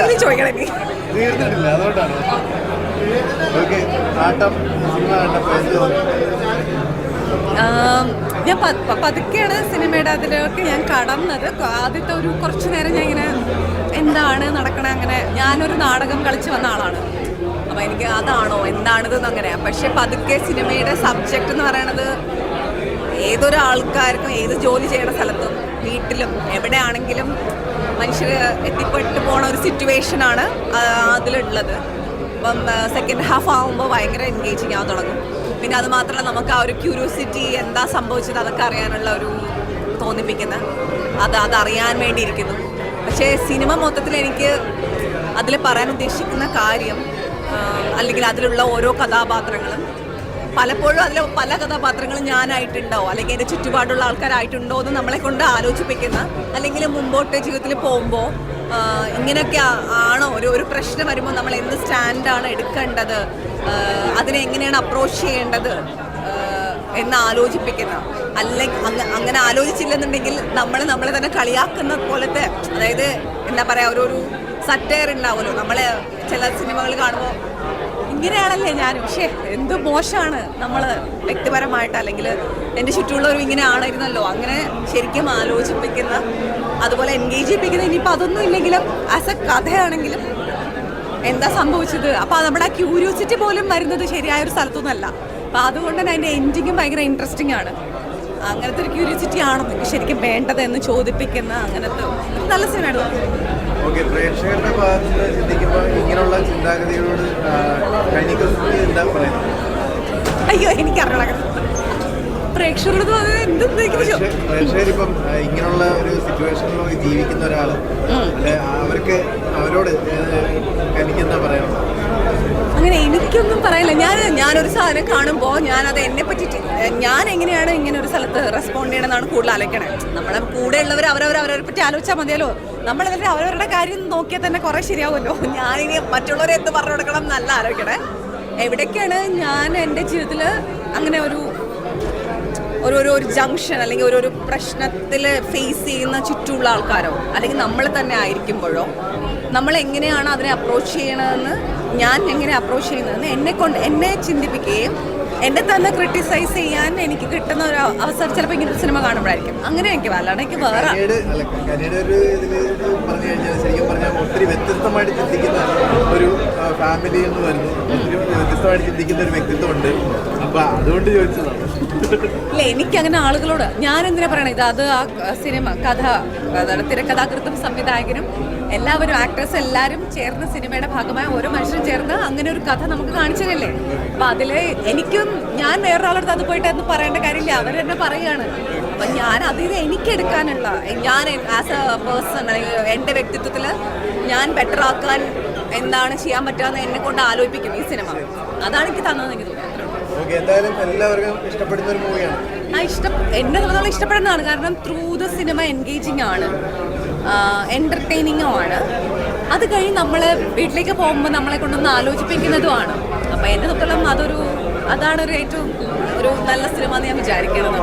Details ചോദിക്കണം എനിക്ക്. തീർന്നിട്ടില്ല, അതുകൊണ്ടാണ്. ഓക്കെ, ആട്ടം സിനിമ കണ്ടപ്പോൾ ഞാൻ പതുക്കെയാണ് സിനിമയുടെ അതിലൊക്കെ ഞാൻ കടന്നത്. ആദ്യത്തെ ഒരു കുറച്ച് നേരം ഞാൻ ഇങ്ങനെ എന്താണ് നടക്കണേ, അങ്ങനെ ഞാനൊരു നാടകം കളിച്ച് വന്ന ആളാണ്. അപ്പോൾ എനിക്ക് അതാണോ എന്താണിതെന്ന് അങ്ങനെയാണ്. പക്ഷേ പതുക്കെ സിനിമയുടെ സബ്ജക്റ്റ് എന്ന് പറയണത് ഏതൊരാൾക്കാർക്കും ഏത് ജോലി ചെയ്യുന്ന സ്ഥലത്തും വീട്ടിലും എവിടെയാണെങ്കിലും മനുഷ്യർ എത്തിപ്പെട്ട് പോണ ഒരു സിറ്റുവേഷനാണ് അതിലുള്ളത്. അപ്പം സെക്കൻഡ് ഹാഫ് ആകുമ്പോൾ ഭയങ്കര എൻഗേജിങ് ആവാൻ തുടങ്ങും. പിന്നെ അത് മാത്രമല്ല, നമുക്ക് ആ ഒരു ക്യൂരിയോസിറ്റി എന്താ സംഭവിച്ചത് അതൊക്കെ അറിയാനുള്ള ഒരു തോന്നിപ്പിക്കുന്ന അതറിയാൻ വേണ്ടിയിരിക്കുന്നു. പക്ഷേ സിനിമ മൊത്തത്തിൽ എനിക്ക് അതിൽ പറയാൻ ഉദ്ദേശിക്കുന്ന കാര്യം, അല്ലെങ്കിൽ അതിലുള്ള ഓരോ കഥാപാത്രങ്ങളും പലപ്പോഴും അതിൽ പല കഥാപാത്രങ്ങളും ഞാനായിട്ടുണ്ടോ അല്ലെങ്കിൽ എൻ്റെ ചുറ്റുപാടുള്ള ആൾക്കാരായിട്ടുണ്ടോ എന്ന് നമ്മളെ കൊണ്ട് ആലോചിപ്പിക്കുന്ന, അല്ലെങ്കിൽ മുമ്പോട്ട് ജീവിതത്തിൽ പോകുമ്പോൾ ഇങ്ങനെയൊക്കെ ആണോ ഒരു പ്രശ്നം വരുമ്പോൾ നമ്മൾ എന്ത് സ്റ്റാൻഡാണ് എടുക്കേണ്ടത്, അതിനെ എങ്ങനെയാണ് അപ്രോച്ച് ചെയ്യേണ്ടത് എന്ന് ആലോചിപ്പിക്കുന്ന, അല്ലെങ്കിൽ അങ്ങനെ ആലോചിച്ചില്ലെന്നുണ്ടെങ്കിൽ നമ്മളെ തന്നെ കളിയാക്കുന്ന പോലത്തെ, അതായത് എന്താ പറയുക, ഒരു സറ്റയർ ഉണ്ടാവുമല്ലോ. നമ്മൾ ചില സിനിമകൾ കാണുമ്പോൾ ഇങ്ങനെയാണല്ലേ ഞാൻ, പക്ഷേ എന്ത് മോശമാണ് നമ്മൾ വ്യക്തിപരമായിട്ട്, അല്ലെങ്കിൽ എൻ്റെ ചുറ്റുമുള്ളവരും ഇങ്ങനെ ആണായിരുന്നല്ലോ, അങ്ങനെ ശരിക്കും ആലോചിപ്പിക്കുന്ന, അതുപോലെ എൻഗേജ് ചെയ്യിപ്പിക്കുന്ന. ഇനിയിപ്പോൾ അതൊന്നും ഇല്ലെങ്കിലും ആസ് എ കഥയാണെങ്കിലും എന്താ സംഭവിച്ചത്, അപ്പോൾ നമ്മുടെ ആ ക്യൂരിയോസിറ്റി പോലും വരുന്നത് ശരിയായൊരു സ്ഥലത്തൊന്നുമല്ല. അപ്പോൾ അതുകൊണ്ട് തന്നെ അതിൻ്റെ എൻഡിങ്ങും ഭയങ്കര ഇൻട്രസ്റ്റിംഗ് ആണ്. അങ്ങനത്തെ ഒരു ക്യൂരിയോസിറ്റി ആണോ നിങ്ങൾക്ക് ശരിക്കും വേണ്ടത് എന്ന് ചോദിപ്പിക്കുന്ന അങ്ങനത്തെ നല്ല സിനിമയാണ്. ഓക്കെ, പ്രേക്ഷകരുടെ ഭാഗത്ത് നിന്ന് ചിന്തിക്കുമ്പോൾ ഇങ്ങനെയുള്ള ചിന്താഗതികളോട് എന്താ പറയുന്നത്? അയ്യോ, എനിക്കറിയണം പ്രേക്ഷകരോട് പ്രേക്ഷകരിപ്പം ഇങ്ങനെയുള്ള ഒരു സിറ്റുവേഷനിലൊക്കെ ജീവിക്കുന്ന ഒരാൾ, അല്ലെ, അവരോട് എനിക്കെന്താ പറയാനുള്ളത്? അങ്ങനെ എനിക്കൊന്നും പറയില്ല. ഞാനൊരു സാധനം കാണുമ്പോൾ ഞാനത് എന്നെ പറ്റിയിട്ട് ഞാൻ എങ്ങനെയാണ് ഇങ്ങനെ ഒരു സ്ഥലത്ത് റെസ്പോണ്ട് ചെയ്യണമെന്നാണ് കൂടുതൽ ആലോചിക്കണേ. നമ്മളെ കൂടെയുള്ളവർ അവരവരെ പറ്റി ആലോചിച്ചാൽ മതിയല്ലോ. നമ്മളെല്ലാവരും അവരവരുടെ കാര്യം നോക്കിയാൽ തന്നെ കുറേ ശരിയാവുമല്ലോ. ഞാനിനി മറ്റുള്ളവരെ എന്ത് പറഞ്ഞു കൊടുക്കണം എന്നല്ല ആലോചിക്കണേ. എവിടേക്കാണ് ഞാൻ എൻ്റെ ജീവിതത്തിൽ അങ്ങനെ ഒരു ജംഗ്ഷൻ അല്ലെങ്കിൽ ഒരു പ്രശ്നത്തിൽ ഫേസ് ചെയ്യുന്ന ചുറ്റുമുള്ള ആൾക്കാരോ അല്ലെങ്കിൽ നമ്മൾ തന്നെ ആയിരിക്കുമ്പോഴോ നമ്മൾ എങ്ങനെയാണ് അതിനെ അപ്രോച്ച് ചെയ്യണമെന്ന്, ഞാൻ എങ്ങനെ അപ്രോച്ച് ചെയ്യുന്നതെന്ന് എന്നെ ചിന്തിപ്പിക്കുകയും എന്നെ തന്നെ ക്രിട്ടിസൈസ് ചെയ്യാൻ എനിക്ക് കിട്ടുന്ന ഒരു അവസരം ചിലപ്പോൾ ഇങ്ങനെ ഒരു സിനിമ കാണുമ്പോഴായിരിക്കും. അങ്ങനെ എനിക്ക് അല്ലാണ്ട് എനിക്ക് വേറെ ഒത്തിരി വ്യത്യസ്തമായിട്ട് ചിന്തിക്കുന്ന ഒരു ഫാമിലി എന്ന് വരുന്നു, ഒത്തിരി വ്യത്യസ്തമായിട്ട് ചിന്തിക്കുന്ന ഒരു വ്യക്തിത്വം ഉണ്ട്. അപ്പൊ അതുകൊണ്ട് ചോദിച്ചതാണ്. ഇല്ല, എനിക്കങ്ങനെ ആളുകളോട് ഞാൻ എന്തിനാ പറയണത്, അത് ആ സിനിമ തിരക്കഥാകൃത്തും സംവിധായകനും എല്ലാവരും ആക്ടേഴ്സ് എല്ലാവരും ചേർന്ന് സിനിമയുടെ ഭാഗമായ ഓരോ മനുഷ്യരും ചേർന്ന് അങ്ങനെ ഒരു കഥ നമുക്ക് കാണിച്ചതല്ലേ. അപ്പം അതിൽ ഞാൻ വേറൊരാളടുത്ത് അത് പോയിട്ട് എന്ന് പറയേണ്ട കാര്യമില്ല, അവർ തന്നെ പറയുകയാണ്. അപ്പം ഞാൻ അതിൽ എനിക്കെടുക്കാനുള്ള, ഞാൻ ആസ് എ പേഴ്സൺ അല്ലെങ്കിൽ എൻ്റെ വ്യക്തിത്വത്തിൽ ഞാൻ ബെറ്റർ ആക്കാൻ എന്താണ് ചെയ്യാൻ പറ്റുകയെന്ന് എന്നെ കൊണ്ട് ആലോചിപ്പിക്കും ഈ സിനിമ. അതാണ് എനിക്ക് തന്നതെന്ന് എനിക്ക് തോന്നുന്നു. എന്നെ തോന്നുന്നു ഇഷ്ടപ്പെടുന്നതാണ്. കാരണം ത്രൂ ദ സിനിമ എൻഗേജിങ് ആണ്, എൻ്റർടൈനിങ്ങും ആണ്. അത് കഴിഞ്ഞ് നമ്മൾ വീട്ടിലേക്ക് പോകുമ്പോൾ നമ്മളെ കൊണ്ടൊന്ന് ആലോചിപ്പിക്കുന്നതുമാണ്. അപ്പോൾ എന്നെ തൊട്ടുള്ള അതാണ് ഏറ്റവും ഒരു നല്ല സിനിമ എന്ന് ഞാൻ വിചാരിക്കുന്നത്.